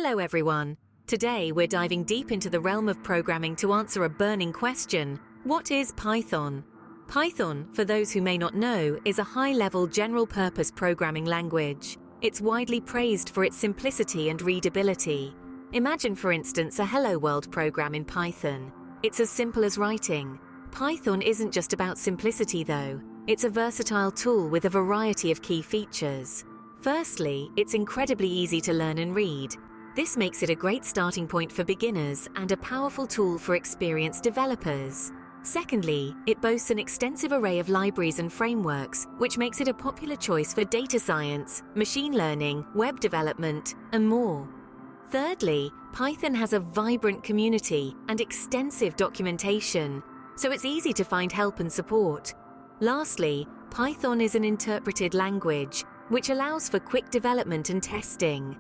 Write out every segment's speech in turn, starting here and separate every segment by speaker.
Speaker 1: Hello everyone! Today we're diving deep into the realm of programming to answer a burning question. What is Python? Python, for those who may not know, is a high-level general-purpose programming language. It's widely praised for its simplicity and readability. Imagine, for instance, a Hello World program in Python. It's as simple as writing. Python isn't just about simplicity though. It's a versatile tool with a variety of key features. Firstly, it's incredibly easy to learn and read. This makes it a great starting point for beginners and a powerful tool for experienced developers. Secondly, it boasts an extensive array of libraries and frameworks, which makes it a popular choice for data science, machine learning, web development, and more. Thirdly, Python has a vibrant community and extensive documentation, so it's easy to find help and support. Lastly, Python is an interpreted language, which allows for quick development and testing.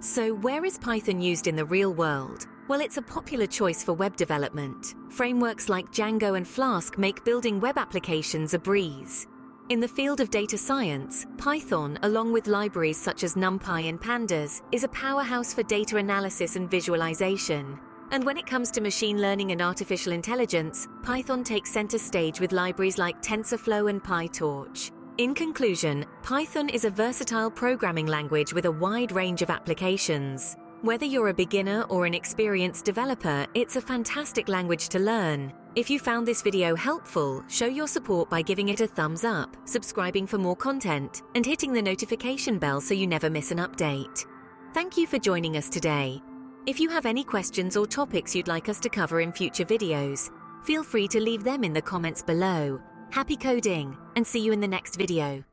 Speaker 1: So where is Python used in the real world? Well, it's a popular choice for web development. Frameworks like Django and Flask make building web applications a breeze. In the field of data science, Python, along with libraries such as NumPy and Pandas, is a powerhouse for data analysis and visualization. And when it comes to machine learning and artificial intelligence, Python takes center stage with libraries like TensorFlow and PyTorch. In conclusion, Python is a versatile programming language with a wide range of applications. Whether you're a beginner or an experienced developer, it's a fantastic language to learn. If you found this video helpful, show your support by giving it a thumbs up, subscribing for more content, and hitting the notification bell so you never miss an update. Thank you for joining us today. If you have any questions or topics you'd like us to cover in future videos, feel free to leave them in the comments below. Happy coding, and see you in the next video.